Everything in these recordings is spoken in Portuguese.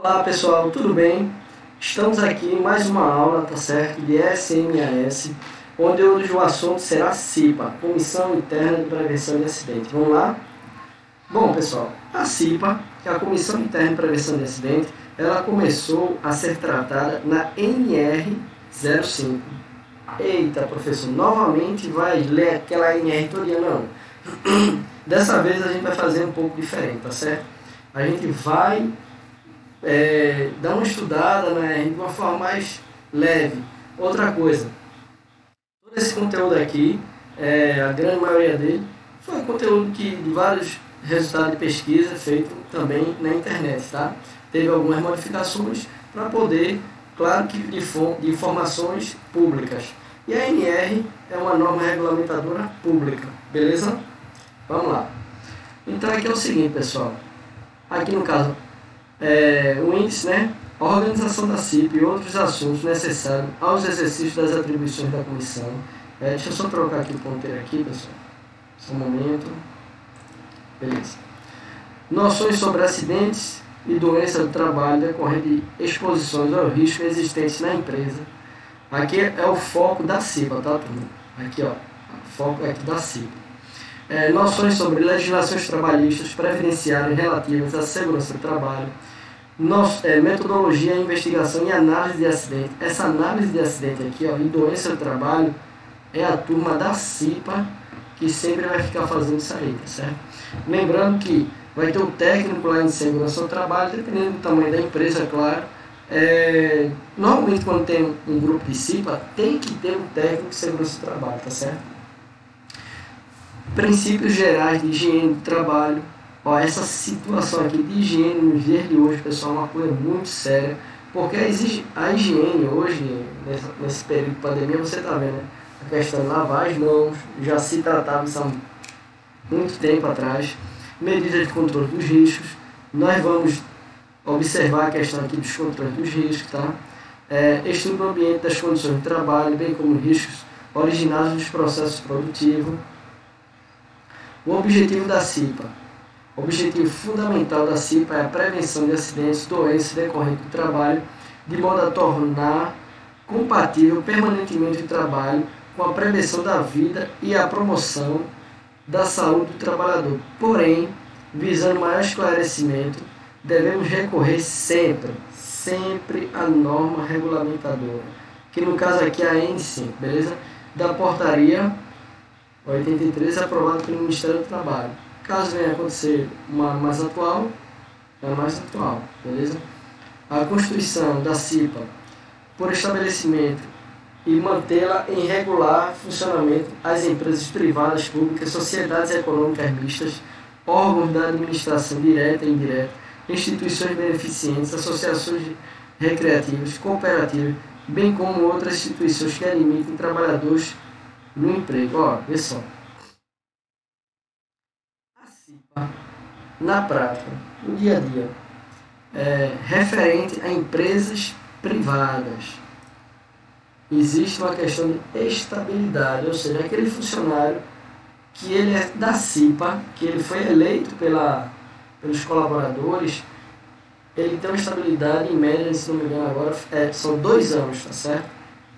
Olá pessoal, tudo bem? Estamos aqui em mais uma aula, tá certo? De SMS, onde hoje o assunto será CIPA, Comissão Interna de Prevenção de Acidente. Vamos lá? Bom pessoal, a CIPA, que é a Comissão Interna de Prevenção de Acidente, ela começou a ser tratada na NR05. Eita professor, novamente vai ler aquela NR todinha? Não. Dessa vez a gente vai fazer um pouco diferente, tá certo? A gente vai dar uma estudada, né, de uma forma mais leve. Outra coisa, todo esse conteúdo aqui, a grande maioria dele, foi conteúdo de vários resultados de pesquisa feito também na internet, tá? Teve algumas modificações para poder, claro que de informações públicas. E a ANR é uma norma regulamentadora pública, beleza? Vamos lá. Então aqui é o seguinte, pessoal. Aqui no caso, o índice, né? A organização da CIPA e outros assuntos necessários aos exercícios das atribuições da comissão. Deixa eu só trocar aqui o ponteiro aqui, pessoal. Só um momento. Beleza. Noções sobre acidentes e doenças do trabalho decorrentes de exposições ao risco existentes na empresa. Aqui é o foco da CIPA, tá, turma? Aqui, ó. O foco é aqui da CIPA. Noções sobre legislações trabalhistas previdenciárias relativas à segurança do trabalho, metodologia, investigação e análise de acidente. Essa análise de acidente aqui, ó, e doença do trabalho, é a turma da CIPA que sempre vai ficar fazendo isso aí, tá certo? Lembrando que vai ter o técnico lá em segurança do trabalho, dependendo do tamanho da empresa, claro. Normalmente quando tem um grupo de CIPA, tem que ter um técnico de segurança do trabalho, tá certo? Princípios gerais de higiene do trabalho. Ó, essa situação aqui de higiene nos dias de hoje, pessoal, é uma coisa muito séria, porque a higiene hoje, nesse período de pandemia, você está vendo, né? A questão de lavar as mãos, já se tratava isso há muito tempo atrás, medidas de controle dos riscos. Nós vamos observar a questão aqui dos controles dos riscos, tá? Estudo do ambiente das condições de trabalho, bem como riscos originados dos processos produtivos. O objetivo da CIPA. O objetivo fundamental da CIPA é a prevenção de acidentes, doenças decorrentes do trabalho, de modo a tornar compatível permanentemente o trabalho com a prevenção da vida e a promoção da saúde do trabalhador. Porém, visando maior esclarecimento, devemos recorrer sempre à norma regulamentadora, que no caso aqui é a N5, beleza? Da portaria 83, aprovado pelo Ministério do Trabalho. Caso venha acontecer uma mais atual, é mais atual, beleza? A Constituição da CIPA, por estabelecimento e mantê-la em regular funcionamento as empresas privadas, públicas, sociedades econômicas mistas, órgãos da administração direta e indireta, instituições beneficentes, associações recreativas, cooperativas, bem como outras instituições que limitem trabalhadores no emprego. Ó, vê só. A CIPA, na prática, no dia a dia, referente a empresas privadas, existe uma questão de estabilidade, ou seja, aquele funcionário que ele é da CIPA, que ele foi eleito pelos colaboradores, ele tem uma estabilidade em média, se não me engano agora, são 2 anos, tá certo?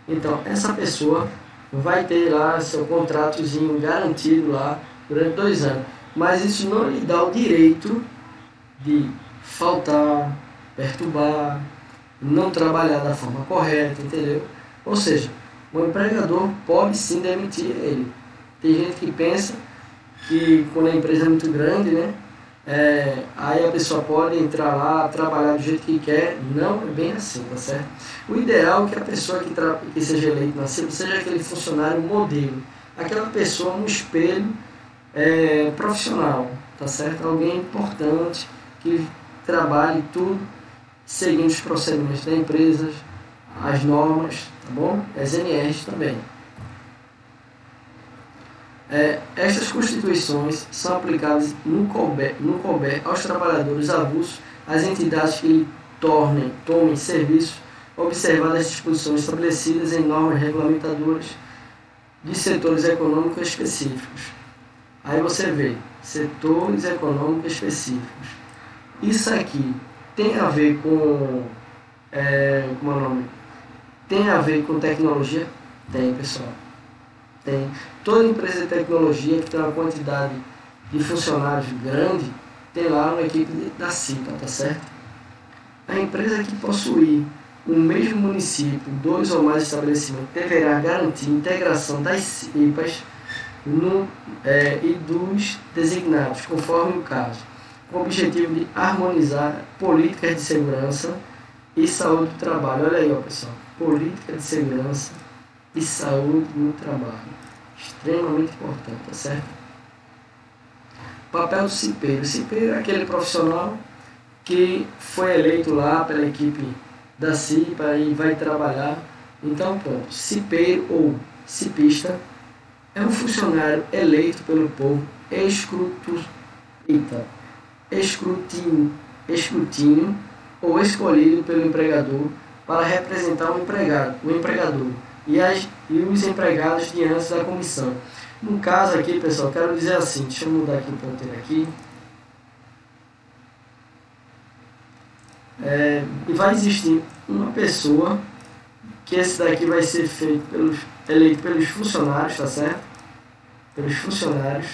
Então, essa pessoa vai ter lá seu contratozinho garantido lá durante 2 anos. Mas isso não lhe dá o direito de faltar, perturbar, não trabalhar da forma correta, entendeu? Ou seja, o empregador pode sim demitir ele. Tem gente que pensa que quando a empresa é muito grande, né? Aí a pessoa pode entrar lá, trabalhar do jeito que quer. Não é bem assim, tá certo? O ideal é que a pessoa que seja eleita na CIPA seja aquele funcionário modelo, aquela pessoa, um espelho profissional, tá certo? Alguém importante, que trabalhe tudo seguindo os procedimentos da empresa, as normas, tá bom? As NRs também. Estas constituições são aplicáveis no couber aos trabalhadores avulsos, às entidades que lhe tomem serviços, observadas as disposições estabelecidas em normas regulamentadoras de setores econômicos específicos. Aí você vê, setores econômicos específicos. Isso aqui tem a ver com, como é o nome? Tem a ver com tecnologia? Tem, pessoal. Tem. Toda empresa de tecnologia que tem uma quantidade de funcionários grande, tem lá uma equipe da CIPA, tá certo? A empresa que possuir no mesmo município 2 ou mais estabelecimentos deverá garantir integração das CIPAs e dos designados, conforme o caso, com o objetivo de harmonizar políticas de segurança e saúde do trabalho. Olha aí, ó, pessoal, política de segurança e saúde no trabalho, extremamente importante, tá certo? Papel do cipeiro. O cipeiro é aquele profissional que foi eleito lá pela equipe da CIPA e vai trabalhar. Então, ponto. Cipeiro ou cipista é um funcionário eleito pelo povo, escrutínio ou escolhido pelo empregador para representar o empregador e os empregados diante da comissão. No caso aqui, pessoal, quero dizer assim, deixa eu mudar aqui o ponteiro aqui. E vai existir uma pessoa, que esse daqui vai ser eleito pelos funcionários, tá certo? Pelos funcionários.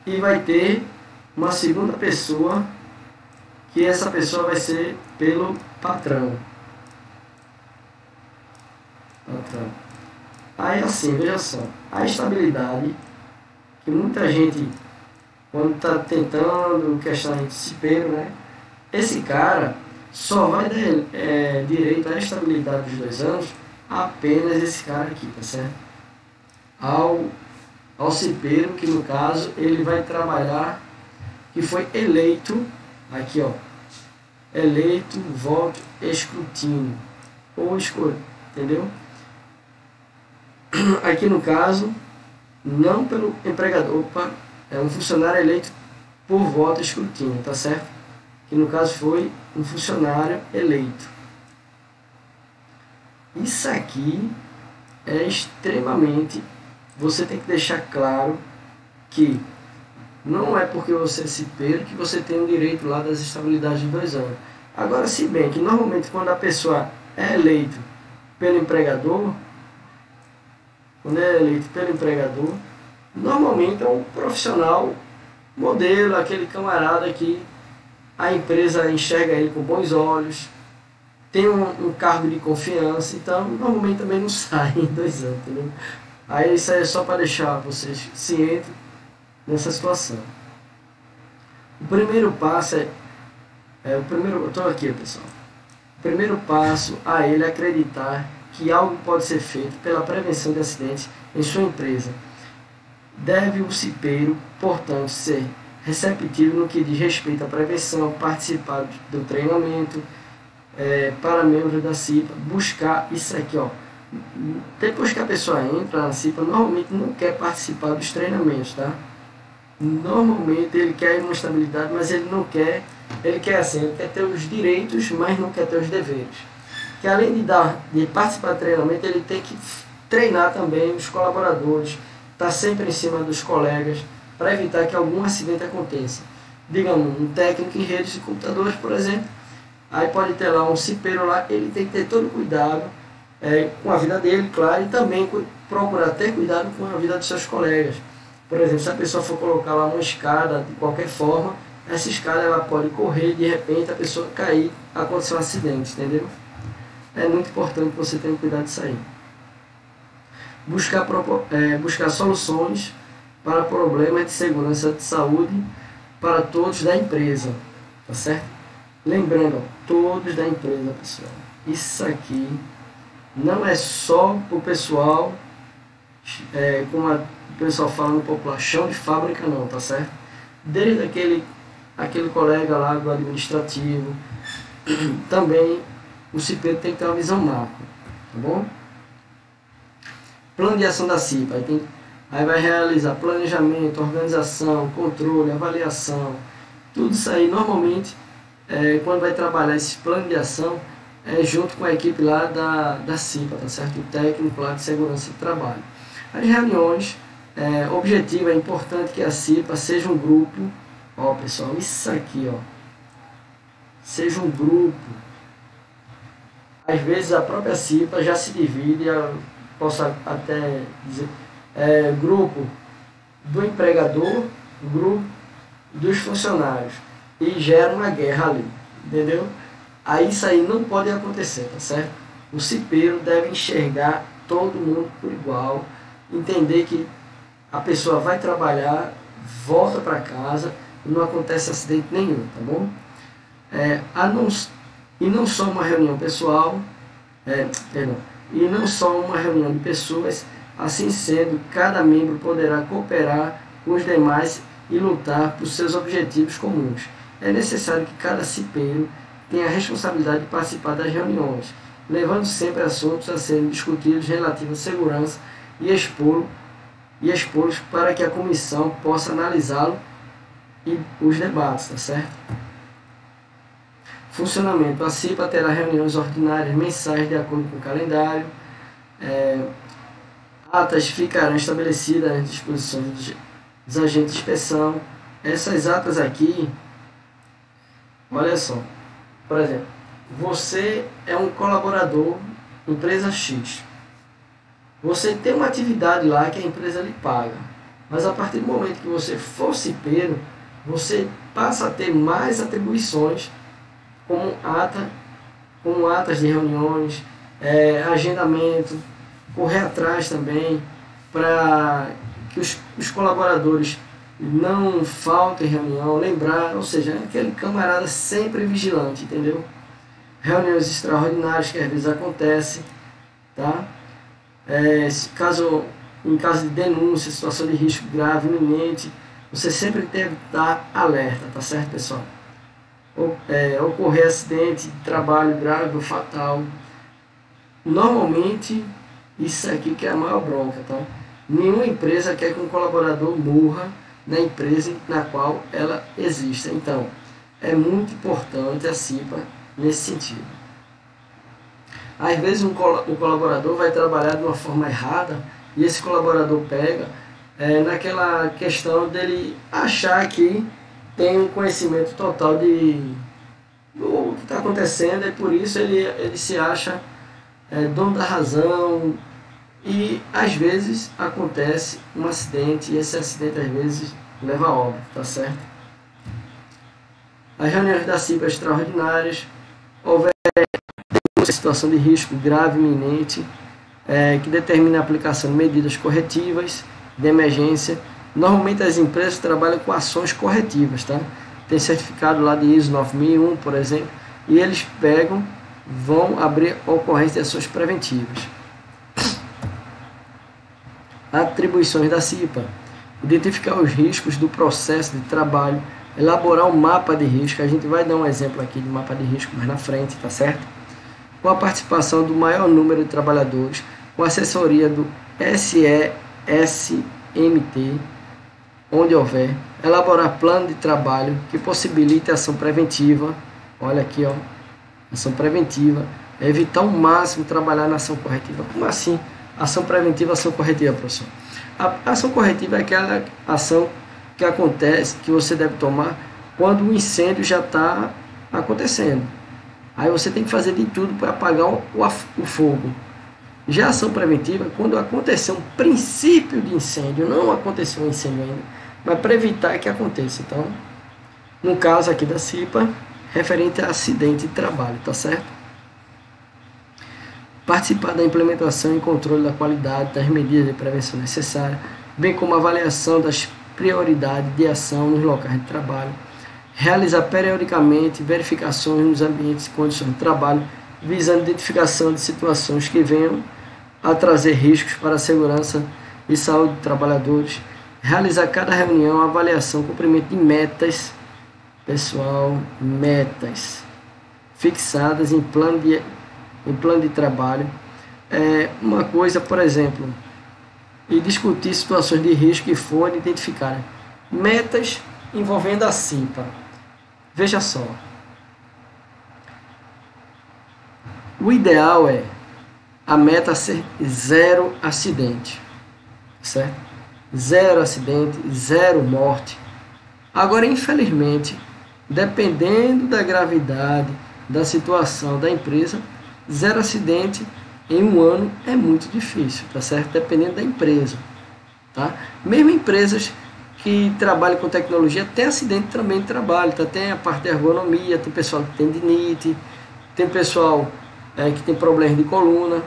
E vai ter uma segunda pessoa, que essa pessoa vai ser pelo patrão. Aí assim, veja só, a estabilidade, que muita gente, quando está tentando questionar de cipeiro, né? Esse cara só vai dar direito à estabilidade dos 2 anos apenas esse cara aqui, tá certo? Ao cipeiro, que no caso ele vai trabalhar, que foi eleito, aqui ó, eleito, voto, escrutínio, ou escolha, entendeu? Aqui no caso, não pelo empregador, é um funcionário eleito por voto e escrutínio, tá certo? Que no caso foi um funcionário eleito. Isso aqui é extremamente, você tem que deixar claro que não é porque você é cipeiro que você tem o direito lá das estabilidades de 2 anos. Agora, se bem que normalmente quando a pessoa é eleito pelo empregador, normalmente é um profissional modelo, aquele camarada que a empresa enxerga ele com bons olhos, tem um cargo de confiança, então normalmente também não sai em 2 anos, entendeu? Aí isso aí é só para deixar vocês cientes nessa situação. O primeiro passo estou aqui, pessoal. O primeiro passo a ele é acreditar que algo pode ser feito pela prevenção de acidentes em sua empresa. Deve o cipeiro, portanto, ser receptivo no que diz respeito à prevenção, participar do treinamento para membros da CIPA, buscar isso aqui, ó. Depois que a pessoa entra na CIPA, normalmente não quer participar dos treinamentos, tá? Normalmente ele quer uma estabilidade, mas ele não quer, ele quer ter os direitos, mas não quer ter os deveres. Que além de participar do treinamento, ele tem que treinar também os colaboradores, estar sempre em cima dos colegas, para evitar que algum acidente aconteça. Digamos, um técnico em redes de computadores, por exemplo, aí pode ter lá um cipeiro lá, ele tem que ter todo cuidado com a vida dele, claro, e também procurar ter cuidado com a vida dos seus colegas. Por exemplo, se a pessoa for colocar lá uma escada de qualquer forma, essa escada ela pode correr e de repente a pessoa cair, acontecer um acidente, entendeu? É muito importante que você tenha cuidado disso aí. Buscar soluções para problemas de segurança de saúde para todos da empresa, tá certo? Lembrando, todos da empresa, pessoal. Isso aqui não é só para o pessoal, como o pessoal fala no popular, chão de fábrica não, tá certo? Desde aquele colega lá do administrativo, também o cipeiro tem que ter uma visão macro, tá bom? Plano de ação da CIPA, aí vai realizar planejamento, organização, controle, avaliação, tudo isso aí normalmente, quando vai trabalhar esse plano de ação, junto com a equipe lá da CIPA, tá certo? O técnico lá de segurança do trabalho. As reuniões, objetivo, é importante que a CIPA seja um grupo Ó, pessoal, isso aqui, ó, seja um grupo. Às vezes a própria CIPA já se divide, eu posso até dizer, grupo do empregador, grupo dos funcionários, e gera uma guerra ali, entendeu? Aí isso aí não pode acontecer, tá certo? O cipeiro deve enxergar todo mundo por igual, entender que a pessoa vai trabalhar, volta para casa e não acontece acidente nenhum, tá bom? E não só uma reunião pessoal, e não só uma reunião de pessoas, assim sendo, cada membro poderá cooperar com os demais e lutar por seus objetivos comuns. É necessário que cada cipeiro tenha a responsabilidade de participar das reuniões, levando sempre assuntos a serem discutidos relativos à segurança e expô-los para que a comissão possa analisá-lo e os debates, tá certo? Funcionamento. A CIPA terá reuniões ordinárias mensais de acordo com o calendário. Atas ficarão estabelecidas nas disposições dos agentes de inspeção. Essas atas aqui, olha só, por exemplo, você é um colaborador, empresa X. Você tem uma atividade lá que a empresa lhe paga, mas a partir do momento que você for cipeiro, você passa a ter mais atribuições, como atas de reuniões, agendamento, correr atrás também, para que os colaboradores não faltem reunião, lembrar, ou seja, aquele camarada sempre vigilante, entendeu? Reuniões extraordinárias que às vezes acontecem, tá? Em caso de denúncia, situação de risco grave, iminente, você sempre deve estar alerta, tá certo, pessoal? Ocorrer acidente de trabalho grave ou fatal. Normalmente, isso aqui que é a maior bronca, tá? Nenhuma empresa quer que um colaborador morra na empresa na qual ela existe. Então, é muito importante a CIPA nesse sentido. Às vezes o colaborador vai trabalhar de uma forma errada e esse colaborador pega naquela questão dele achar que tem um conhecimento total do que está acontecendo, e por isso ele se acha dono da razão, e às vezes acontece um acidente, e esse acidente às vezes leva a óbito, tá certo? As reuniões da CIPA extraordinárias, houver uma situação de risco grave iminente, que determina a aplicação de medidas corretivas de emergência. Normalmente as empresas trabalham com ações corretivas, tá? Tem certificado lá de ISO 9001, por exemplo, e eles vão abrir ocorrência de ações preventivas. Atribuições da CIPA: identificar os riscos do processo de trabalho, elaborar um mapa de risco. A gente vai dar um exemplo aqui de mapa de risco mais na frente, tá certo? Com a participação do maior número de trabalhadores, com assessoria do SESMT, onde houver, elaborar plano de trabalho que possibilite ação preventiva. Olha aqui, ó, ação preventiva, evitar ao máximo trabalhar na ação corretiva. Como assim? Ação preventiva, ação corretiva, professor? A ação corretiva é aquela ação que acontece, que você deve tomar quando o incêndio já está acontecendo. Aí você tem que fazer de tudo para apagar o fogo. Já a ação preventiva, quando aconteceu um princípio de incêndio, não aconteceu um incêndio ainda, mas para evitar que aconteça. Então, no caso aqui da CIPA, referente a acidente de trabalho, tá certo? Participar da implementação e controle da qualidade das medidas de prevenção necessárias, bem como avaliação das prioridades de ação nos locais de trabalho, realizar periodicamente verificações nos ambientes e condições de trabalho, visando a identificação de situações que venham a trazer riscos para a segurança e saúde dos trabalhadores, realizar cada reunião a avaliação, cumprimento de metas, pessoal, metas fixadas em plano de trabalho. Uma coisa, por exemplo, e discutir situações de risco que forem identificadas. Metas envolvendo a CIPA. Veja só. O ideal é a meta ser 0 acidente, certo? 0 acidente, 0 morte. Agora, infelizmente, dependendo da gravidade da situação da empresa, 0 acidente em um ano é muito difícil, tá certo? Dependendo da empresa, tá? Mesmo empresas que trabalham com tecnologia, tem acidente também de trabalho, tá? Tem a parte de ergonomia, tem pessoal que tem tendinite, tem pessoal que tem problemas de coluna,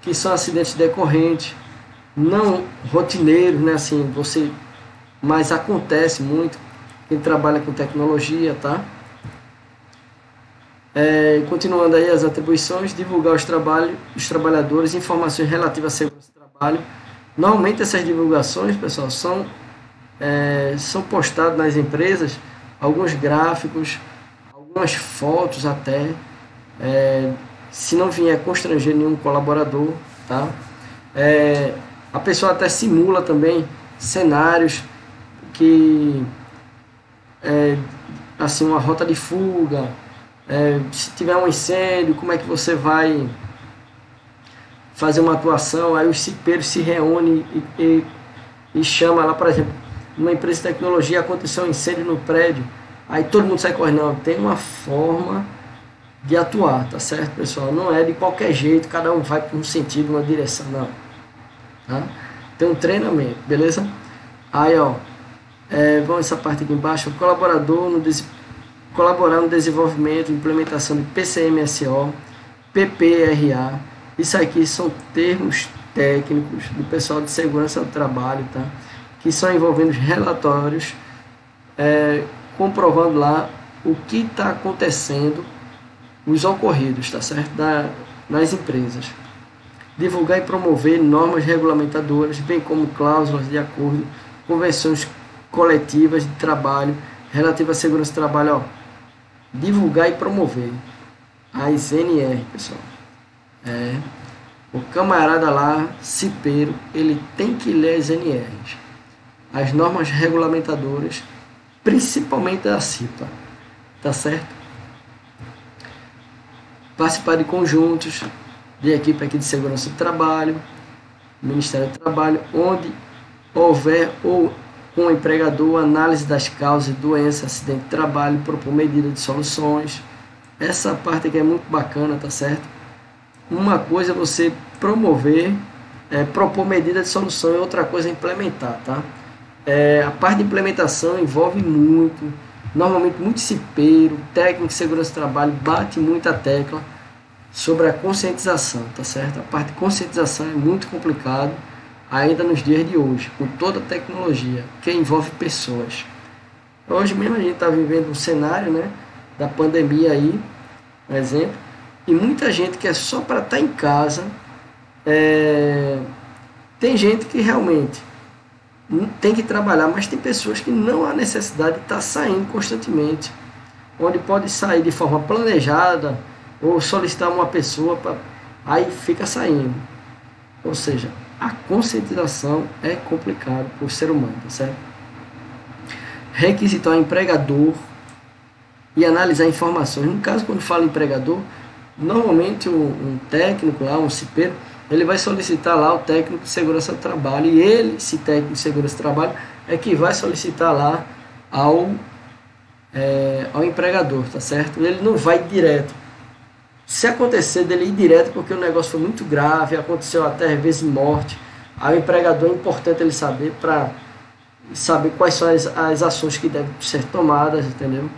que são acidentes decorrentes, não rotineiros, né? Assim, mas acontece muito quem trabalha com tecnologia, tá? Continuando aí as atribuições, divulgar os trabalhadores, informações relativas à segurança do trabalho. Normalmente essas divulgações, pessoal, são postados nas empresas alguns gráficos, algumas fotos até, se não vier constranger nenhum colaborador, tá? A pessoa até simula também cenários que, assim, uma rota de fuga, se tiver um incêndio, como é que você vai fazer uma atuação, aí os cipeiros se reúnem e chama lá, por exemplo, numa empresa de tecnologia aconteceu um incêndio no prédio, aí todo mundo sai correndo. Não, tem uma forma de atuar, tá certo, pessoal? Não é de qualquer jeito, cada um vai para um sentido, uma direção, não. Tá? Tem um treinamento, beleza? Aí, ó, vamos essa parte aqui embaixo, colaborar no desenvolvimento e implementação de PCMSO, PPRA. Isso aqui são termos técnicos do pessoal de segurança do trabalho, tá? Que são envolvendo relatórios, comprovando lá o que está acontecendo, os ocorridos, tá certo? Nas empresas. Divulgar e promover normas regulamentadoras, bem como cláusulas de acordo, convenções coletivas de trabalho relativas à segurança do trabalho, ó. Divulgar e promover as NR, pessoal. O camarada lá, cipeiro, ele tem que ler as NRs, as normas regulamentadoras, principalmente da CIPA, tá certo? Participar de conjuntos de equipe aqui de segurança do trabalho, Ministério do Trabalho, onde houver ou com o empregador análise das causas de doença, acidente de trabalho, propor medida de soluções. Essa parte aqui é muito bacana, tá certo? Uma coisa é você promover, propor medida de solução, e outra coisa é implementar, tá? A parte de implementação envolve normalmente muito cipeiro, técnico de segurança do trabalho, bate muita tecla sobre a conscientização, tá certo? A parte de conscientização é muito complicado, ainda nos dias de hoje, com toda a tecnologia, que envolve pessoas. Hoje mesmo a gente está vivendo um cenário, né, da pandemia aí, por exemplo, e muita gente que é só para estar em casa. Tem gente que realmente tem que trabalhar, mas tem pessoas que não há necessidade de estar saindo constantemente, onde pode sair de forma planejada ou solicitar uma pessoa, aí fica saindo. Ou seja, a conscientização é complicado para o ser humano, tá certo? Requisitar o empregador e analisar informações. No caso, quando fala empregador, normalmente um técnico lá, um cipeiro, ele vai solicitar lá o técnico de segurança do trabalho, e ele, esse técnico de segurança do trabalho, é que vai solicitar lá ao empregador, tá certo? Ele não vai direto. Se acontecer dele ir direto porque o negócio foi muito grave, aconteceu até às vezes morte, aí o empregador é importante ele saber, para saber quais são as ações que devem ser tomadas, entendeu?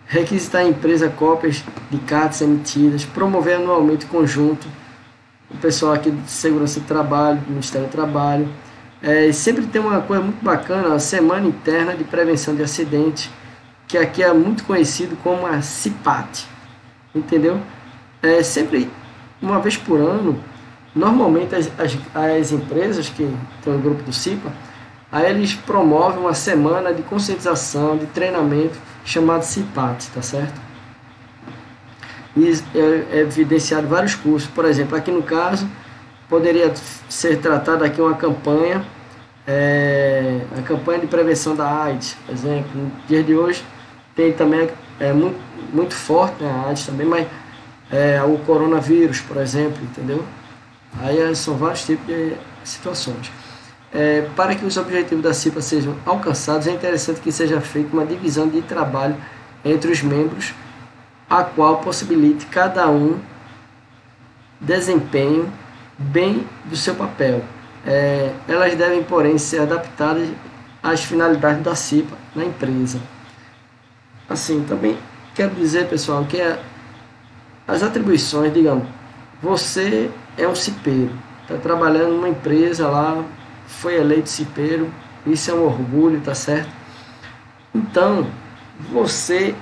Requisitar à empresa cópias de cartas emitidas, promover anualmente conjunto, o pessoal aqui de segurança do trabalho, do Ministério do Trabalho. Sempre tem uma coisa muito bacana, a Semana Interna de Prevenção de Acidentes, que aqui é muito conhecido como a CIPAT, entendeu? Sempre uma vez por ano, normalmente as empresas que estão no grupo do CIPA, aí eles promovem uma semana de conscientização, de treinamento, chamado CIPAT, tá certo? E é evidenciado vários cursos. Por exemplo, aqui no caso, poderia ser tratada aqui uma campanha, a campanha de prevenção da AIDS, por exemplo. No dia de hoje tem também, muito forte, né, a AIDS também, mas o coronavírus, por exemplo, entendeu? Aí são vários tipos de situações. para que os objetivos da CIPA sejam alcançados, é interessante que seja feita uma divisão de trabalho entre os membros, a qual possibilite cada um desempenho bem do seu papel. Elas devem, porém, ser adaptadas às finalidades da CIPA na empresa. Assim, também quero dizer, pessoal, que as atribuições, digamos, você é um cipeiro, está trabalhando numa empresa lá, foi eleito cipeiro, isso é um orgulho, tá certo? Então, você,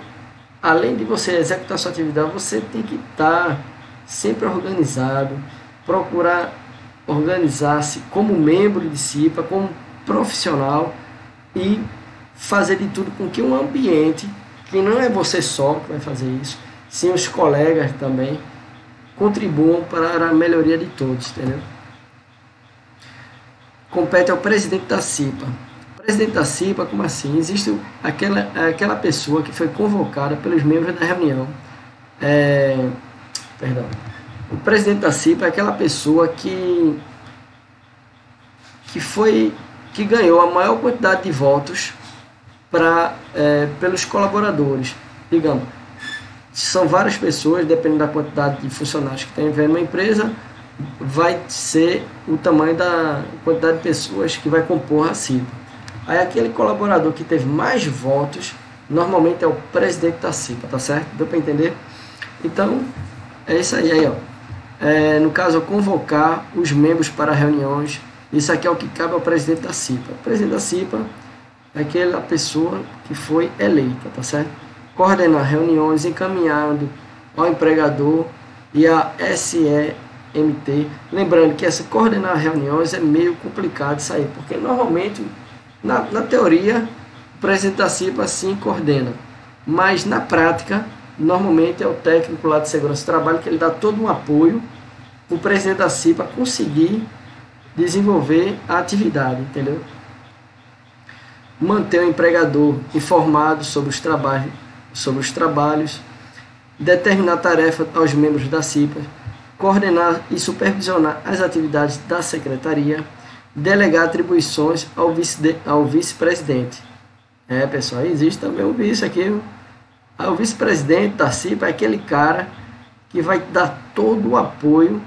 além de você executar sua atividade, você tem que estar sempre organizado, procurar organizar-se como membro de CIPA, como profissional e fazer de tudo com que um ambiente, que não é você só que vai fazer isso, sim os colegas também, contribuam para a melhoria de todos, entendeu? Compete ao presidente da CIPA. O presidente da CIPA, como assim? Existe aquela pessoa que foi convocada pelos membros da reunião. O presidente da CIPA é aquela pessoa que ganhou a maior quantidade de votos pelos colaboradores. Digamos, são várias pessoas, dependendo da quantidade de funcionários que tem numa empresa, vai ser o tamanho da quantidade de pessoas que vai compor a CIPA. Aí aquele colaborador que teve mais votos, normalmente é o presidente da CIPA, tá certo? Deu para entender? Então, é isso aí, ó. No caso, convocar os membros para reuniões, isso aqui é o que cabe ao presidente da CIPA. O presidente da CIPA é aquela pessoa que foi eleita, tá certo? Coordenar reuniões, encaminhando ao empregador e a SEMT. Lembrando que essa coordenar reuniões é meio complicado isso aí, porque normalmente, na teoria, o presidente da CIPA sim coordena, mas na prática, normalmente é o técnico lá de segurança do trabalho que ele dá todo um apoio para o presidente da CIPA conseguir desenvolver a atividade, entendeu? Manter o empregador informado sobre os trabalhos, determinar tarefa aos membros da CIPA, coordenar e supervisionar as atividades da secretaria, delegar atribuições ao vice-presidente. Pessoal, existe também o vice aqui. O vice-presidente da CIPA é aquele cara que vai dar todo o apoio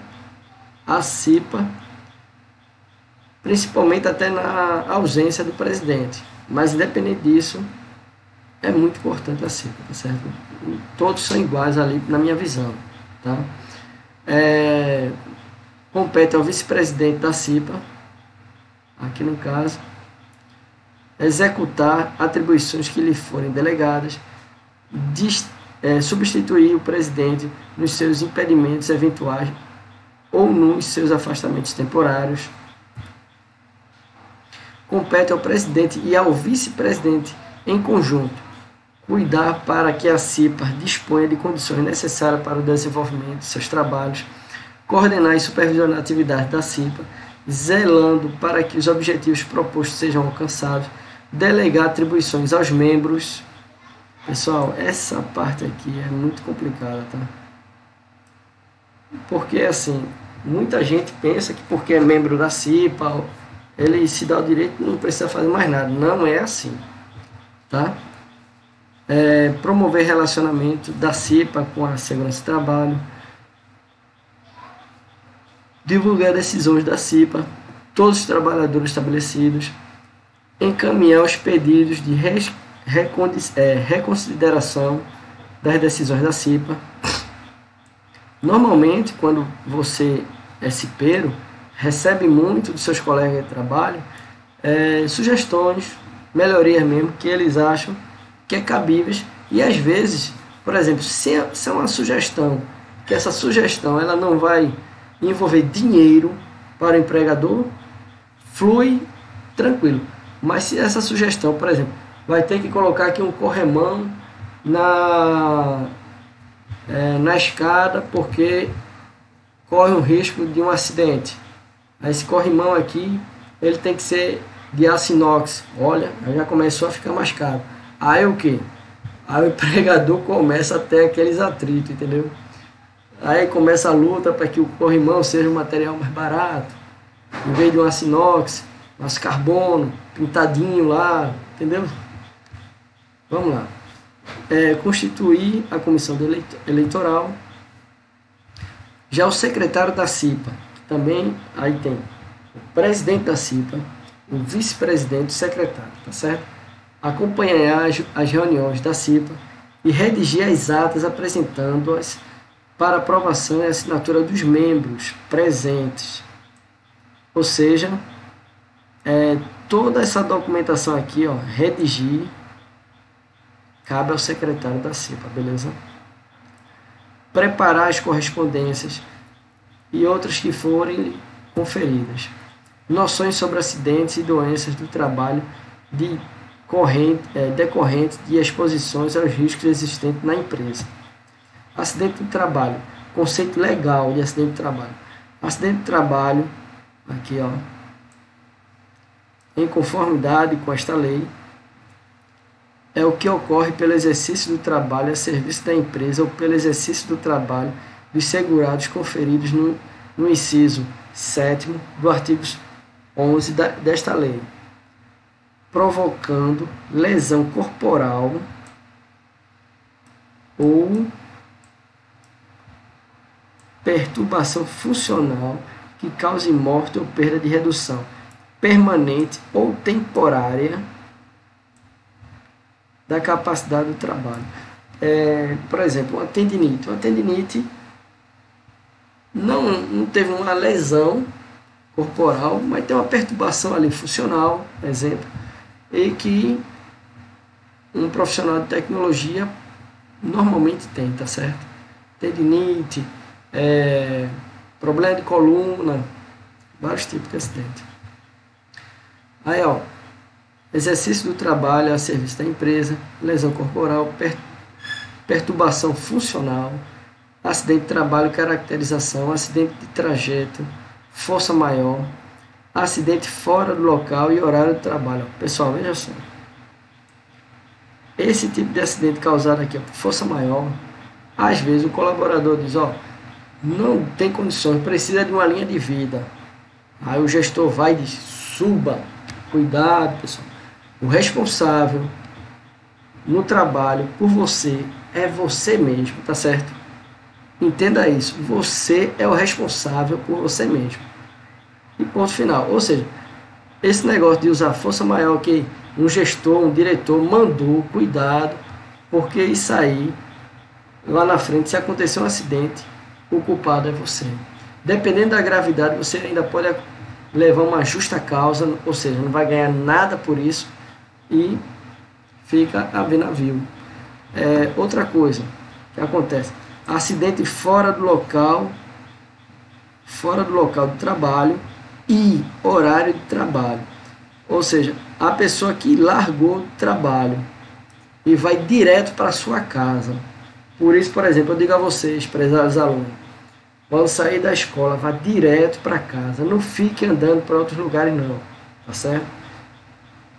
à CIPA, principalmente até na ausência do presidente. Mas, independente disso, é muito importante a CIPA, tá certo? Todos são iguais ali, na minha visão, tá? Compete ao vice-presidente da CIPA, aqui no caso, executar atribuições que lhe forem delegadas, substituir o presidente nos seus impedimentos eventuais ou nos seus afastamentos temporários. Compete ao presidente e ao vice-presidente em conjunto cuidar para que a CIPA disponha de condições necessárias para o desenvolvimento de seus trabalhos, coordenar e supervisionar a atividade da CIPA, zelando para que os objetivos propostos sejam alcançados, delegar atribuições aos membros. Pessoal, essa parte aqui é muito complicada, tá? Porque, assim, muita gente pensa que porque é membro da CIPA, ele se dá o direito e não precisa fazer mais nada. Não é assim, tá? Promover relacionamento da CIPA com a segurança do trabalho, divulgar decisões da CIPA, todos os trabalhadores estabelecidos, encaminhar os pedidos de reconsideração das decisões da CIPA. Normalmente, quando você é cipeiro, recebe muito dos seus colegas de trabalho sugestões, melhorias mesmo, que eles acham que é cabíveis, e às vezes, por exemplo, se é uma sugestão, que essa sugestão ela não vai envolver dinheiro para o empregador, flui tranquilo. Mas se essa sugestão, por exemplo, vai ter que colocar aqui um corrimão na escada porque corre o risco de um acidente. Aí esse corrimão aqui, ele tem que ser de aço inox. Olha, aí já começou a ficar mais caro. Aí o que? Aí o empregador começa a ter aqueles atritos, entendeu? Aí começa a luta para que o corrimão seja um material mais barato, em vez de um aço inox. nosso carbono, pintadinho lá, entendeu? Vamos lá. Constituir a comissão eleitoral. Já o secretário da CIPA, que também aí tem o presidente da CIPA, o vice-presidente e o secretário, tá certo? Acompanhar as reuniões da CIPA e redigir as atas apresentando-as para aprovação e assinatura dos membros presentes. Ou seja, toda essa documentação aqui, ó, redigir, cabe ao secretário da CIPA, beleza? Preparar as correspondências e outras que forem conferidas. Noções sobre acidentes e doenças do trabalho decorrentes de exposições aos riscos existentes na empresa. Acidente do trabalho. Conceito legal de acidente do trabalho. Acidente do trabalho, aqui ó, em conformidade com esta lei, é o que ocorre pelo exercício do trabalho a serviço da empresa ou pelo exercício do trabalho dos segurados conferidos no inciso 7º do artigo 11 desta lei, provocando lesão corporal ou perturbação funcional que cause morte ou perda de redução permanente ou temporária da capacidade do trabalho. Por exemplo, uma tendinite. Uma tendinite não teve uma lesão corporal, mas tem uma perturbação ali funcional, exemplo, e que um profissional de tecnologia normalmente tem, tá certo? Tendinite, problema de coluna, vários tipos de acidente. Aí, ó, exercício do trabalho a serviço da empresa, lesão corporal, perturbação funcional, acidente de trabalho, caracterização, acidente de trajeto, força maior, acidente fora do local e horário de trabalho. Pessoal, veja só. Esse tipo de acidente causado aqui por força maior, às vezes o colaborador diz, ó, não tem condições, precisa de uma linha de vida. Aí o gestor vai e diz, suba. Cuidado, pessoal. O responsável no trabalho por você é você mesmo, tá certo? Entenda isso. Você é o responsável por você mesmo. E ponto final. Ou seja, esse negócio de usar força maior que um gestor, um diretor mandou, cuidado, porque isso aí, lá na frente, se acontecer um acidente, o culpado é você. Dependendo da gravidade, você ainda pode levar uma justa causa, ou seja, não vai ganhar nada por isso e fica a ver navio. Outra coisa que acontece, acidente fora do local de trabalho e horário de trabalho. Ou seja, a pessoa que largou o trabalho e vai direto para a sua casa. Por isso, por exemplo, eu digo a vocês, prezados alunos, quando sair da escola, vá direto para casa. Não fique andando para outros lugares, não. Tá certo?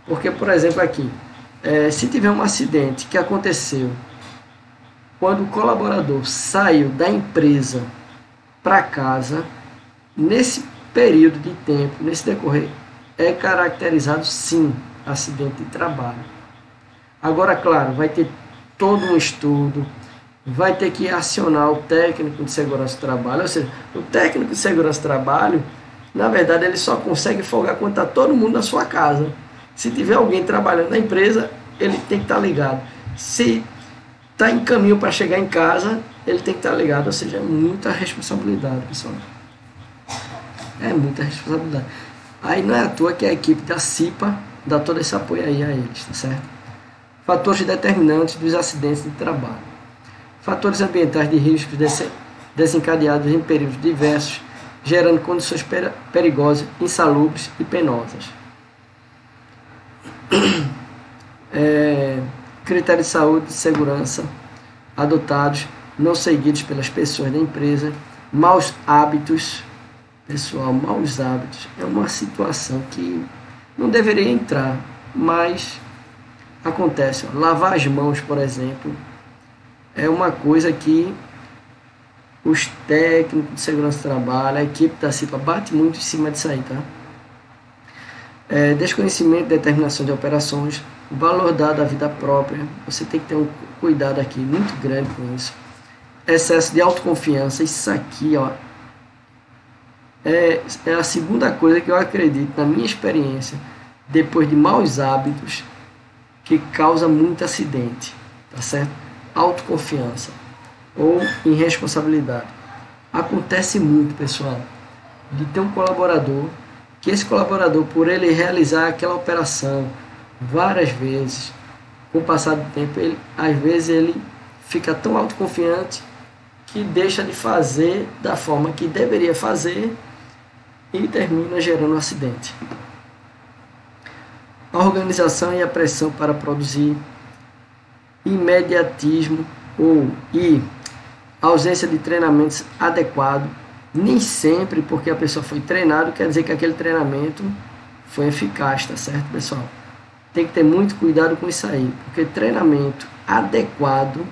Porque, por exemplo, aqui, se tiver um acidente que aconteceu quando o colaborador saiu da empresa para casa, nesse período de tempo, nesse decorrer, é caracterizado, sim, acidente de trabalho. Agora, claro, vai ter todo um estudo, vai ter que acionar o técnico de segurança do trabalho, ou seja, o técnico de segurança do trabalho, na verdade, ele só consegue folgar quando está todo mundo na sua casa. Se tiver alguém trabalhando na empresa, ele tem que estar ligado. Se está em caminho para chegar em casa, ele tem que estar ligado, ou seja, é muita responsabilidade, pessoal. É muita responsabilidade. Aí não é à toa que a equipe da CIPA dá todo esse apoio aí a eles, tá certo? Fatores determinantes dos acidentes de trabalho. Fatores ambientais de riscos desencadeados em períodos diversos, gerando condições perigosas, insalubres e penosas. Critérios de saúde e segurança adotados, não seguidos pelas pessoas da empresa, maus hábitos. Pessoal, maus hábitos é uma situação que não deveria entrar, mas acontece. Lavar as mãos, por exemplo, é uma coisa que os técnicos de segurança do trabalho, a equipe da CIPA bate muito em cima disso aí, tá? Desconhecimento e determinação de operações, valor dado à vida própria, você tem que ter um cuidado aqui muito grande com isso. Excesso de autoconfiança, isso aqui, ó, é a segunda coisa que eu acredito, na minha experiência, depois de maus hábitos, que causa muito acidente, tá certo? Autoconfiança ou irresponsabilidade. Acontece muito, pessoal, de ter um colaborador, que esse colaborador, por ele realizar aquela operação várias vezes, com o passar do tempo, às vezes ele fica tão autoconfiante que deixa de fazer da forma que deveria fazer e termina gerando um acidente. A organização e a pressão para produzir, imediatismo e ausência de treinamentos adequados. Nem sempre porque a pessoa foi treinada quer dizer que aquele treinamento foi eficaz, tá certo, pessoal? Tem que ter muito cuidado com isso aí, porque treinamento adequado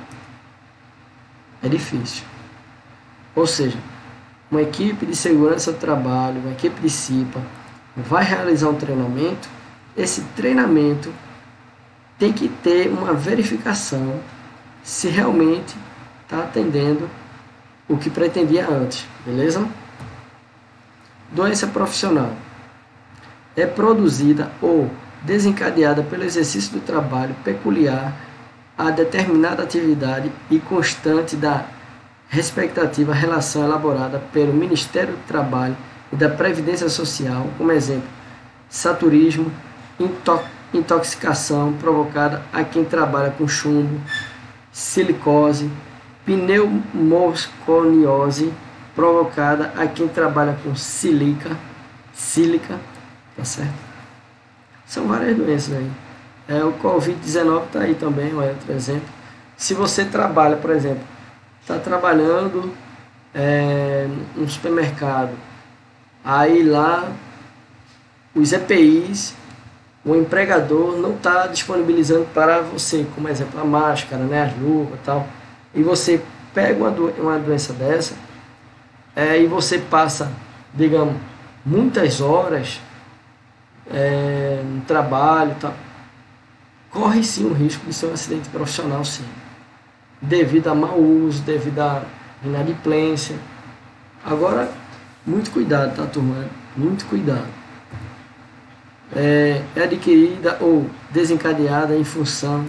é difícil. Ou seja, uma equipe de segurança do trabalho, uma equipe de CIPA, vai realizar um treinamento, esse treinamento tem que ter uma verificação se realmente está atendendo o que pretendia antes, beleza? Doença profissional é produzida ou desencadeada pelo exercício do trabalho peculiar a determinada atividade e constante da respectiva relação elaborada pelo Ministério do Trabalho e da Previdência Social, como exemplo, saturismo, intoxicação provocada a quem trabalha com chumbo, silicose, pneumoconiose provocada a quem trabalha com sílica, tá certo? São várias doenças aí. O Covid-19 está aí também, é outro exemplo. Se você trabalha, por exemplo, está trabalhando no supermercado, aí lá os EPIs, o empregador não está disponibilizando para você, como exemplo, a máscara, né, as luvas e tal, e você pega uma doença dessa e você passa, digamos, muitas horas no trabalho e tal, corre sim o risco de ser um acidente profissional, sim, devido a mau uso, devido a inadimplência. Agora, muito cuidado, tá, turma? Muito cuidado. É adquirida ou desencadeada em função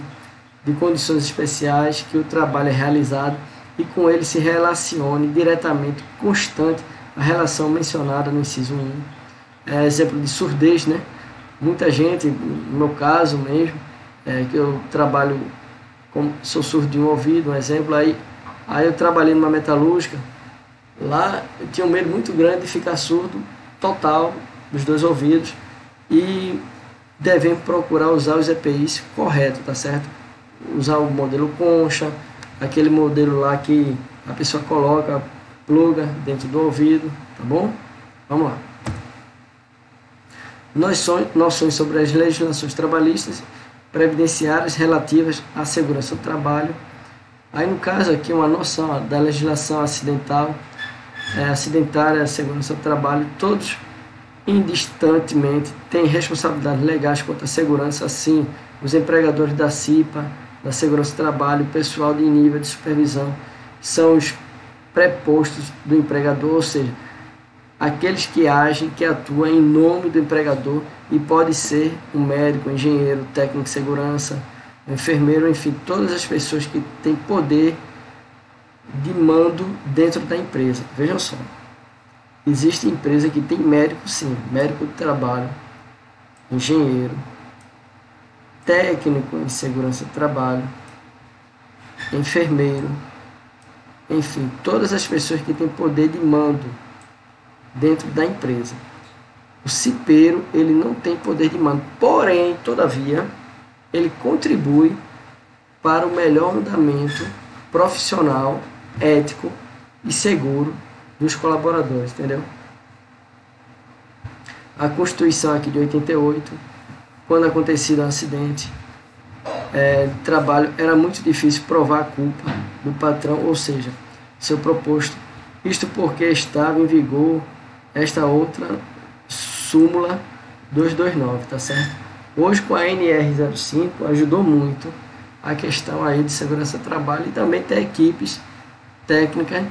de condições especiais que o trabalho é realizado e com ele se relacione diretamente, constante, a relação mencionada no inciso 1. Exemplo de surdez, né? Muita gente, no meu caso mesmo, que eu trabalho, sou surdo de um ouvido, um exemplo, aí eu trabalhei numa metalúrgica, lá eu tinha um medo muito grande de ficar surdo total dos dois ouvidos e devemos procurar usar os EPIs corretos, tá certo? Usar o modelo concha, aquele modelo lá que a pessoa coloca, pluga dentro do ouvido, tá bom? Vamos lá. Noções sobre as legislações trabalhistas, previdenciárias relativas à segurança do trabalho. Aí no caso aqui uma noção da legislação acidentária, segurança do trabalho, todos indistantemente têm responsabilidades legais quanto à segurança, assim os empregadores da CIPA, da segurança do trabalho, o pessoal de nível de supervisão, são os prepostos do empregador, ou seja, aqueles que agem, que atuam em nome do empregador, e pode ser um médico, um engenheiro, técnico de segurança, um enfermeiro, enfim, todas as pessoas que têm poder de mando dentro da empresa. Vejam só, existe empresa que tem médico, sim, médico de trabalho, engenheiro, técnico em segurança do trabalho, enfermeiro, enfim, todas as pessoas que têm poder de mando dentro da empresa. O cipeiro, ele não tem poder de mando, porém, todavia, ele contribui para o melhor andamento profissional, ético e seguro dos colaboradores, entendeu? A Constituição aqui de 88, quando acontecido um acidente de trabalho, era muito difícil provar a culpa do patrão, ou seja, seu proposto. Isto porque estava em vigor esta outra súmula 229, tá certo? Hoje com a NR05 ajudou muito a questão aí de segurança do trabalho e também tem equipes técnicas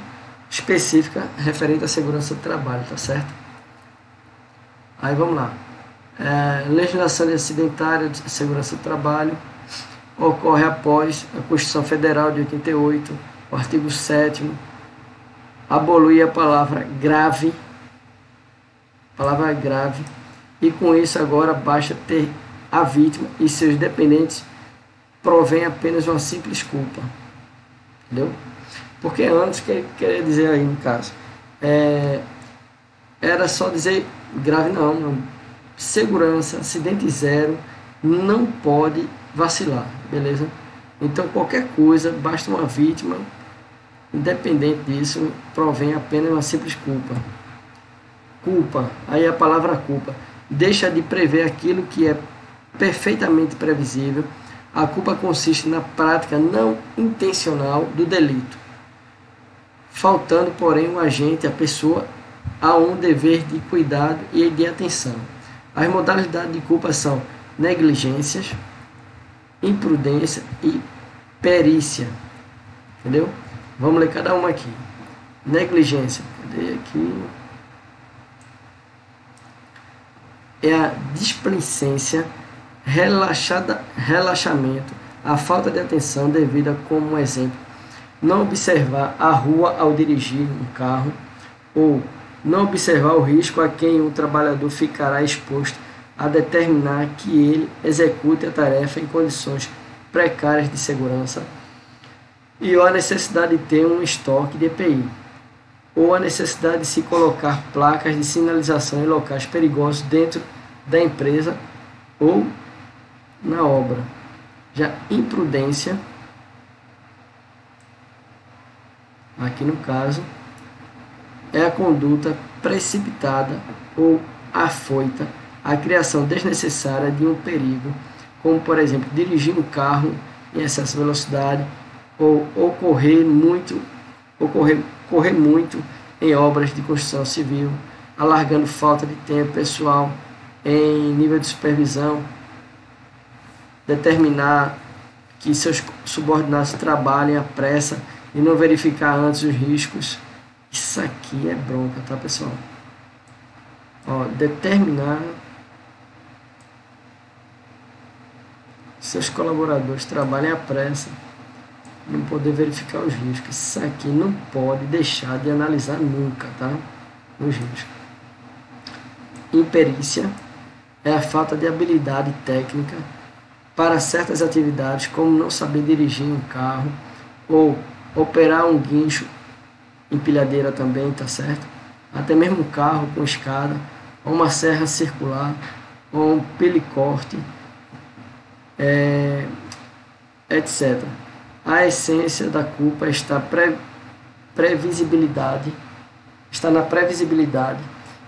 específicas referente à segurança do trabalho, tá certo? Aí vamos lá. Legislação acidentária de segurança do trabalho ocorre após a Constituição Federal de 88, o artigo 7º, abolir a palavra grave, e com isso agora basta ter a vítima e seus dependentes provém apenas uma simples culpa, entendeu? Porque antes, queria dizer aí no caso, era só dizer grave, não, segurança, acidente zero, não pode vacilar, beleza? Então qualquer coisa, basta uma vítima, independente disso, provém apenas uma simples culpa. Culpa, aí a palavra culpa, deixa de prever aquilo que é perfeitamente previsível. A culpa consiste na prática não intencional do delito, faltando, porém, o agente, a pessoa, a um dever de cuidado e de atenção. As modalidades de culpa são negligências, imprudência e perícia, entendeu? Vamos ler cada uma aqui. Negligência, cadê aqui? É a displicência, relaxamento, a falta de atenção devida, como exemplo, não observar a rua ao dirigir um carro, ou não observar o risco a quem o trabalhador ficará exposto a determinar que ele execute a tarefa em condições precárias de segurança, e ou a necessidade de ter um estoque de EPI, ou a necessidade de se colocar placas de sinalização em locais perigosos dentro da empresa ou na obra. Já imprudência, aqui no caso, é a conduta precipitada ou afoita, a criação desnecessária de um perigo, como por exemplo, dirigir um carro em excesso de velocidade ou correr muito em obras de construção civil, alargando falta de tempo pessoal em nível de supervisão, determinar que seus subordinados trabalhem à pressa e não verificar antes os riscos. Isso aqui é bronca, tá, pessoal? Determinar que seus colaboradores trabalhem à pressa e não poder verificar os riscos. Isso aqui não pode deixar de analisar nunca, tá? Os riscos. Imperícia é a falta de habilidade técnica para certas atividades, como não saber dirigir um carro ou operar um guincho, empilhadeira também, tá certo? Até mesmo um carro com escada, ou uma serra circular, ou um pelicorte, etc. A essência da culpa está na previsibilidade.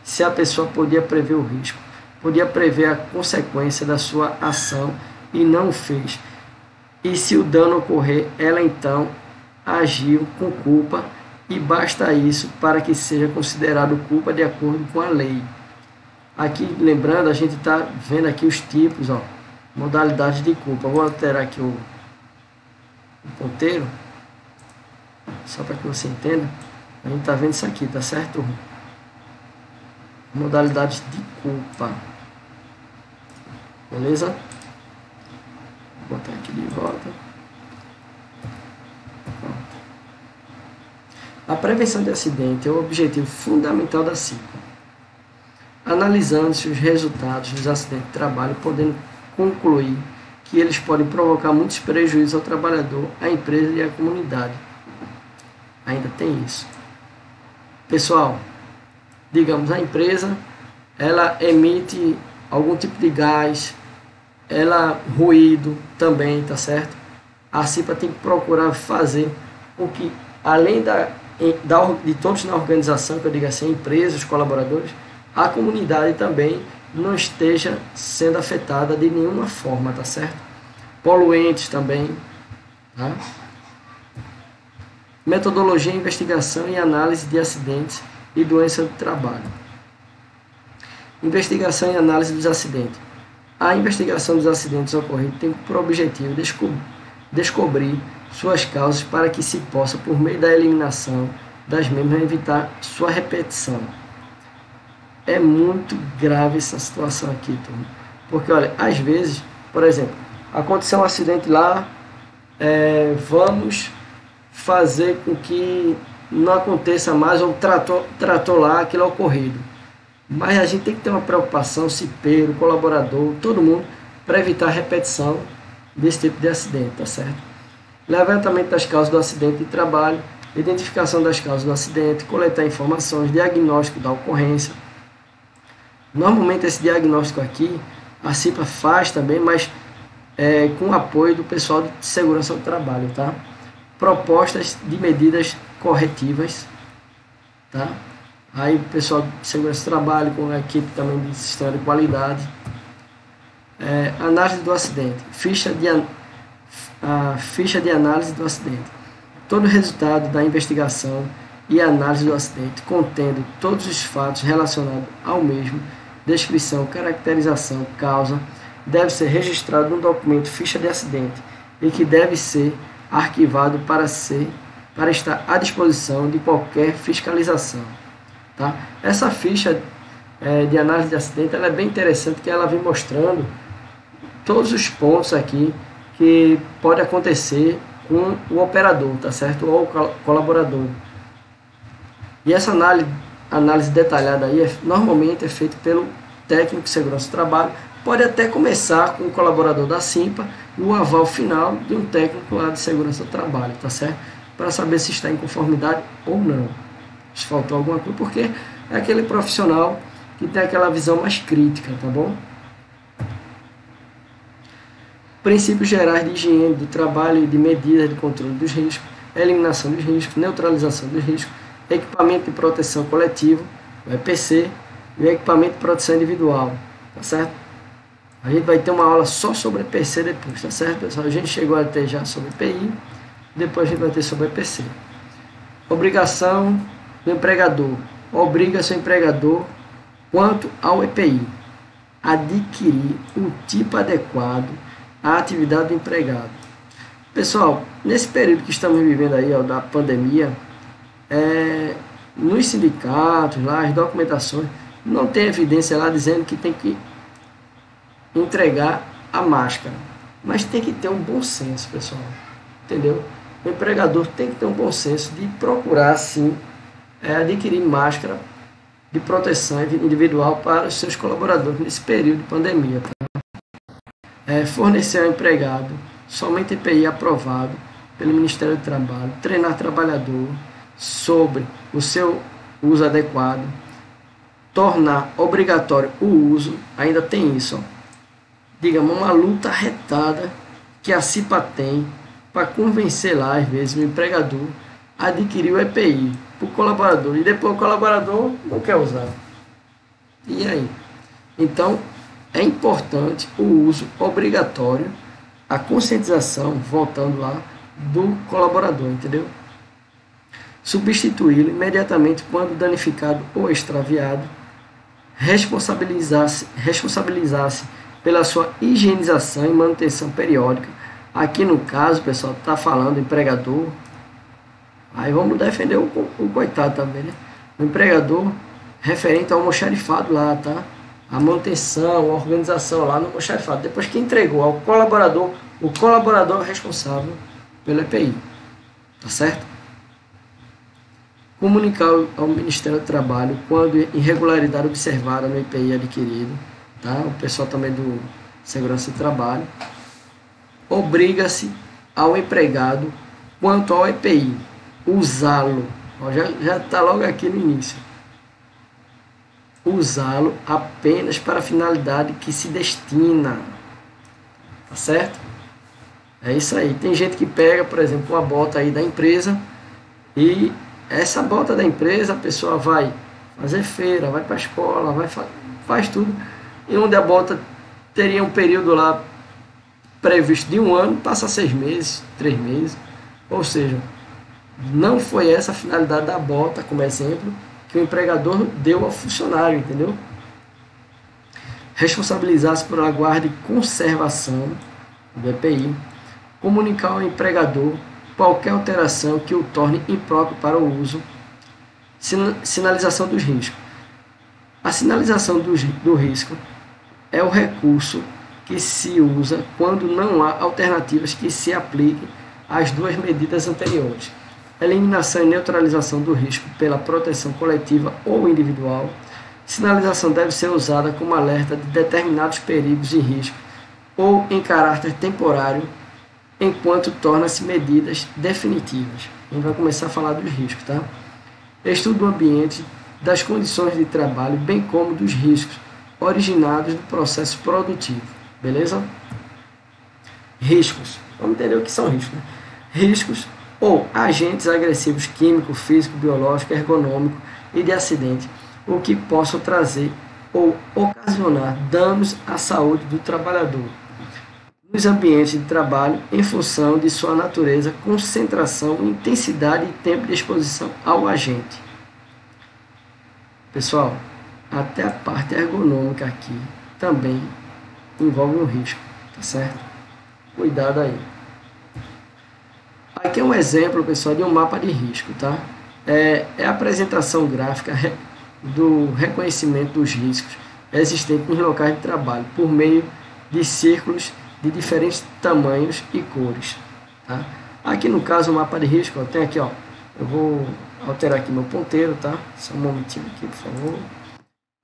Se a pessoa podia prever o risco, podia prever a consequência da sua ação e não o fez. E se o dano ocorrer, ela então agiu com culpa e basta isso para que seja considerado culpa de acordo com a lei. Aqui, lembrando, a gente está vendo aqui os tipos, modalidades de culpa. Vou alterar aqui o ponteiro, só para que você entenda. A gente está vendo isso aqui, tá certo? Modalidades de culpa. Beleza? Vou botar aqui de volta. A prevenção de acidente é o objetivo fundamental da CIPA. Analisando-se os resultados dos acidentes de trabalho, podendo concluir que eles podem provocar muitos prejuízos ao trabalhador, à empresa e à comunidade. Ainda tem isso. Pessoal, digamos, a empresa, ela emite algum tipo de gás, ruído também, tá certo? A CIPA tem que procurar fazer com que, além de todos na organização, que eu digo assim, empresas, colaboradores, a comunidade também não esteja sendo afetada de nenhuma forma, tá certo? Poluentes também, tá? Metodologia, investigação e análise de acidentes e doenças do trabalho. Investigação e análise dos acidentes. A investigação dos acidentes ocorridos tem por objetivo descobrir suas causas para que se possa, por meio da eliminação das mesmas, evitar sua repetição. É muito grave essa situação aqui, turma. Porque, olha, às vezes, por exemplo, aconteceu um acidente lá, vamos fazer com que não aconteça mais, ou tratou lá aquilo ocorrido. Mas a gente tem que ter uma preocupação, cipeiro, colaborador, todo mundo, para evitar a repetição desse tipo de acidente, tá certo? Levantamento das causas do acidente de trabalho, identificação das causas do acidente, coletar informações, diagnóstico da ocorrência. Normalmente esse diagnóstico aqui, a CIPA faz também, mas com o apoio do pessoal de segurança do trabalho, tá? Propostas de medidas corretivas, tá? Aí o pessoal de segurança do trabalho, com a equipe também de sistema de qualidade. Análise do acidente, a ficha de análise do acidente. Todo o resultado da investigação e análise do acidente, contendo todos os fatos relacionados ao mesmo, descrição, caracterização, causa, deve ser registrado no documento ficha de acidente e que deve ser arquivado para estar à disposição de qualquer fiscalização. Tá? Essa ficha de análise de acidente ela é bem interessante, que ela vem mostrando todos os pontos aqui que pode acontecer com o operador, tá certo? Ou o colaborador. E essa análise detalhada aí normalmente é feita pelo técnico de segurança do trabalho. Pode até começar com o colaborador da CIPA e o aval final de um técnico lá de segurança do trabalho, tá certo? Para saber se está em conformidade ou não. Se faltou alguma coisa, porque é aquele profissional que tem aquela visão mais crítica, tá bom? Princípios gerais de higiene do trabalho e de medidas de controle dos riscos, eliminação dos riscos, neutralização dos riscos, equipamento de proteção coletivo, o EPC, e o equipamento de proteção individual, tá certo? A gente vai ter uma aula só sobre EPC depois, tá certo, pessoal? A gente chegou a ter já sobre EPI, depois a gente vai ter sobre EPC. Obrigação do empregador. Obriga seu empregador, quanto ao EPI, adquirir o tipo adequado à atividade do empregado. Pessoal, nesse período que estamos vivendo aí, da pandemia, nos sindicatos, lá, as documentações, não tem evidência lá dizendo que tem que entregar a máscara. Mas tem que ter um bom senso, pessoal. Entendeu? O empregador tem que ter um bom senso de procurar, sim, adquirir máscara de proteção individual para os seus colaboradores nesse período de pandemia. Tá? Fornecer ao empregado somente EPI aprovado pelo Ministério do Trabalho, treinar trabalhador sobre o seu uso adequado, tornar obrigatório o uso, ainda tem isso, digamos, uma luta retada que a CIPA tem para convencer lá, às vezes, o empregador a adquirir o EPI para o colaborador, e depois o colaborador não quer usar. E aí? Então, é importante o uso obrigatório, a conscientização, voltando lá, do colaborador, entendeu? Substituí-lo imediatamente quando danificado ou extraviado, responsabilizar-se pela sua higienização e manutenção periódica. Aqui no caso, pessoal, está falando empregador, aí vamos defender o coitado também, né? O empregador referente ao almoxarifado lá, tá? A manutenção, a organização lá no almoxarifado. Depois que entregou ao colaborador, o colaborador é responsável pelo EPI, tá certo? Comunicar ao Ministério do Trabalho quando irregularidade observada no EPI adquirido, tá? O pessoal também do Segurança do Trabalho. Obriga-se ao empregado quanto ao EPI, usá-lo, já está logo aqui no início, usá-lo apenas para a finalidade que se destina, tá certo? É isso aí. Tem gente que pega, por exemplo, uma bota aí da empresa, e essa bota da empresa, a pessoa vai fazer feira, vai para a escola, faz tudo, e onde a bota teria um período lá previsto de 1 ano, passa 6 meses, 3 meses, ou seja, não foi essa a finalidade da bota, como exemplo, que o empregador deu ao funcionário, entendeu? responsabilizar-se pela guarda e conservação do EPI, comunicar ao empregador qualquer alteração que o torne impróprio para o uso, sinalização dos riscos. A sinalização do risco é o recurso que se usa quando não há alternativas que se apliquem às duas medidas anteriores. Eliminação e neutralização do risco pela proteção coletiva ou individual. Sinalização deve ser usada como alerta de determinados perigos e riscos ou em caráter temporário, enquanto torna-se medidas definitivas. A gente vai começar a falar dos riscos, tá? Estudo do ambiente, das condições de trabalho, bem como dos riscos originados do processo produtivo. Beleza? Riscos. Vamos entender o que são riscos, né? Riscos ou agentes agressivos químico, físico, biológico, ergonômico e de acidente, o que possam trazer ou ocasionar danos à saúde do trabalhador nos ambientes de trabalho em função de sua natureza, concentração, intensidade e tempo de exposição ao agente. Pessoal, até a parte ergonômica aqui também envolve um risco, tá certo? Cuidado aí. Aqui é um exemplo, pessoal, de um mapa de risco, tá? É a apresentação gráfica do reconhecimento dos riscos existentes nos locais de trabalho por meio de círculos de diferentes tamanhos e cores, tá? Aqui no caso o mapa de risco, ó, tem aqui, ó, eu vou alterar aqui meu ponteiro, tá? Só um momentinho aqui, por favor.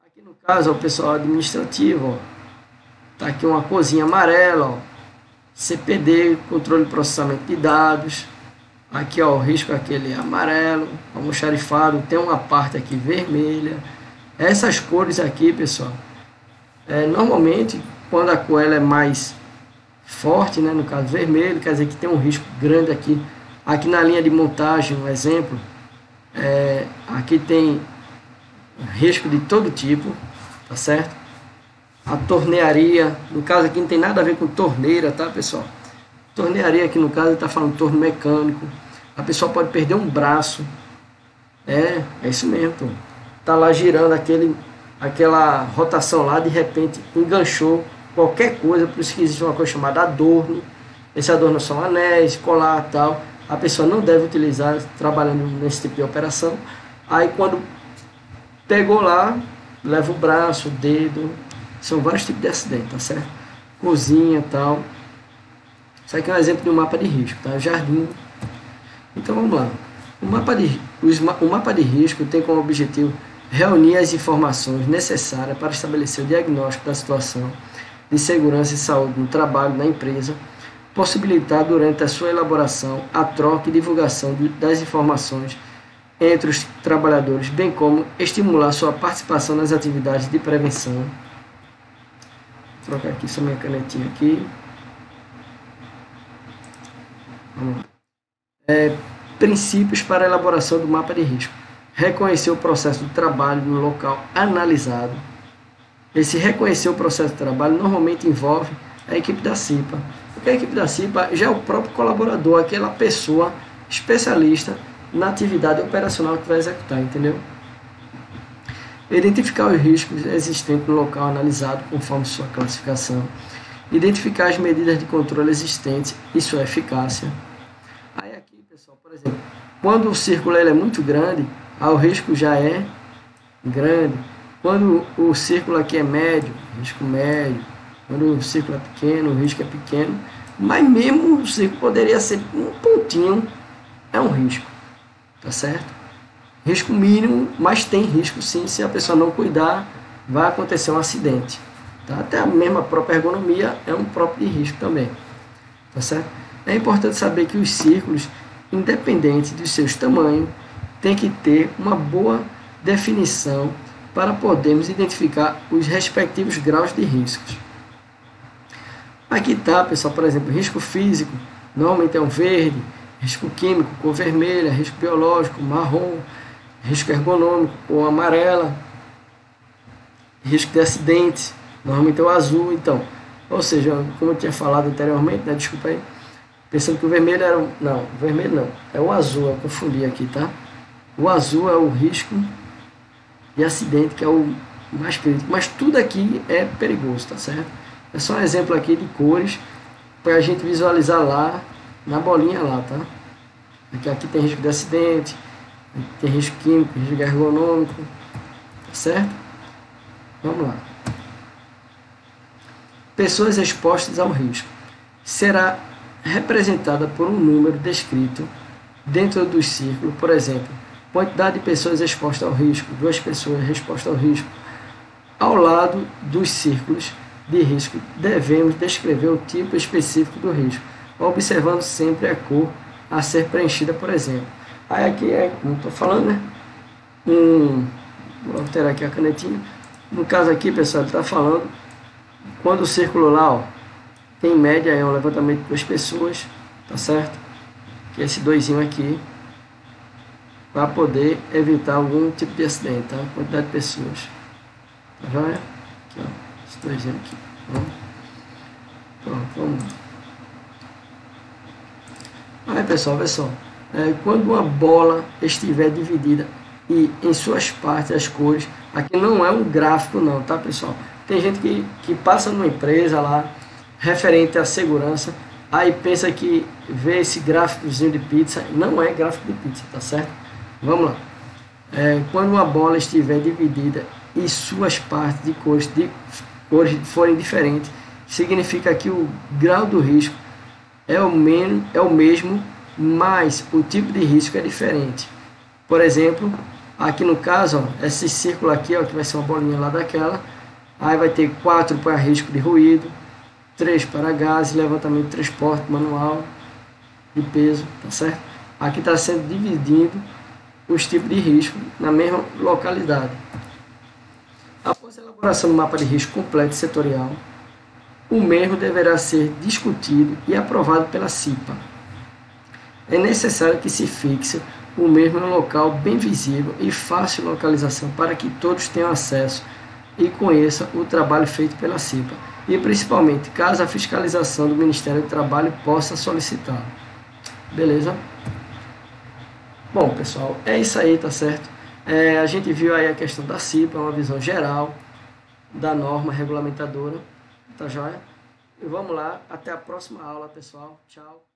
Aqui no caso, ó, o pessoal administrativo, ó, tá aqui uma corzinha amarela, ó, CPD, controle e processamento de dados. Aqui, ó, o risco aquele amarelo, almoxarifado, tem uma parte aqui vermelha. Essas cores aqui, pessoal, normalmente quando a cor ela é mais forte, né, no caso vermelho, quer dizer que tem um risco grande aqui. Aqui na linha de montagem, um exemplo, aqui tem risco de todo tipo, tá certo? A tornearia, no caso aqui não tem nada a ver com torneira, tá, pessoal? Tornearia aqui no caso ele está falando torno mecânico. A pessoa pode perder um braço. É isso mesmo, pô. Tá lá girando aquela rotação lá, de repente enganchou qualquer coisa, por isso que existe uma coisa chamada adorno. Esse adorno são anéis, colar, tal. A pessoa não deve utilizar trabalhando nesse tipo de operação. Aí quando pegou lá, leva o braço, o dedo. São vários tipos de acidente, tá certo? Cozinha e tal. Isso aqui é um exemplo de um mapa de risco, tá? Jardim. Então vamos lá. O mapa de risco tem como objetivo reunir as informações necessárias para estabelecer o diagnóstico da situação de segurança e saúde no trabalho da empresa, possibilitar durante a sua elaboração a troca e divulgação das informações entre os trabalhadores, bem como estimular sua participação nas atividades de prevenção. Vou trocar aqui só minha canetinha aqui. Vamos lá. Princípios para a elaboração do mapa de risco. Reconhecer o processo de trabalho no local analisado. Esse reconhecer o processo de trabalho normalmente envolve a equipe da CIPA. Porque a equipe da CIPA já é o próprio colaborador, aquela pessoa especialista na atividade operacional que vai executar, entendeu? Identificar os riscos existentes no local analisado conforme sua classificação. Identificar as medidas de controle existentes e sua eficácia. Aí aqui, pessoal, por exemplo, quando o círculo ele é muito grande, o risco já é grande. Quando o círculo aqui é médio, risco médio. Quando o círculo é pequeno, o risco é pequeno. Mas mesmo o círculo poderia ser um pontinho, é um risco, tá certo? Risco mínimo, mas tem risco sim, se a pessoa não cuidar, vai acontecer um acidente. Tá? Até a mesma própria ergonomia é um próprio de risco também, tá certo? É importante saber que os círculos, independente dos seus tamanhos, tem que ter uma boa definição para podermos identificar os respectivos graus de riscos. Aqui está, pessoal, por exemplo, risco físico, normalmente é um verde, risco químico, cor vermelha, risco biológico, marrom, risco ergonômico, cor amarela, risco de acidente, normalmente é o azul, então. Ou seja, como eu tinha falado anteriormente, né, desculpa aí, pensando que o vermelho era... Não, o vermelho não, é o azul, eu confundi aqui, tá? O azul é o risco de acidente, que é o mais crítico, mas tudo aqui é perigoso, tá certo? É só um exemplo aqui de cores para a gente visualizar lá na bolinha lá, tá? Aqui tem risco de acidente, aqui tem risco químico, risco ergonômico, tá certo? Vamos lá. Pessoas expostas ao risco. Será representada por um número descrito dentro do círculo, por exemplo, quantidade de pessoas expostas ao risco, 2 pessoas expostas ao risco. Ao lado dos círculos de risco, devemos descrever o tipo específico do risco, observando sempre a cor a ser preenchida, por exemplo. Aí aqui como estou falando, né? Vou alterar aqui a canetinha. No caso aqui, pessoal, ele está falando, quando o círculo lá, ó, tem em média é um levantamento de 2 pessoas, tá certo? Que é esse 2zinho aqui, para poder evitar algum tipo de acidente, tá? Quantidade de pessoas. Tá joia? Aqui, ó, esse 2zinho aqui. Pronto, vamos lá. Aí, pessoal, olha só. Quando uma bola estiver dividida e em suas partes as cores, aqui não é um gráfico não, tá, pessoal? Tem gente que passa numa empresa lá, referente à segurança, aí pensa que vê esse gráficozinho de pizza, não é gráfico de pizza, tá certo? Vamos lá. Quando uma bola estiver dividida e suas partes de cores forem diferentes, significa que o grau do risco é o mesmo, mas o tipo de risco é diferente. Por exemplo, aqui no caso, ó, esse círculo aqui, ó, que vai ser uma bolinha lá daquela, aí vai ter 4 para risco de ruído, 3 para gases, levantamento de transporte manual de peso, tá certo? Aqui está sendo dividido os tipos de risco na mesma localidade. Após a elaboração do mapa de risco completo e setorial, o mesmo deverá ser discutido e aprovado pela CIPA. É necessário que se fixe o mesmo em um local bem visível e fácil localização para que todos tenham acesso e conheçam o trabalho feito pela CIPA e principalmente caso a fiscalização do Ministério do Trabalho possa solicitá-lo. Beleza? Bom, pessoal, é isso aí, tá certo? A gente viu aí a questão da CIPA, uma visão geral da norma regulamentadora, tá joia? E vamos lá, até a próxima aula, pessoal. Tchau.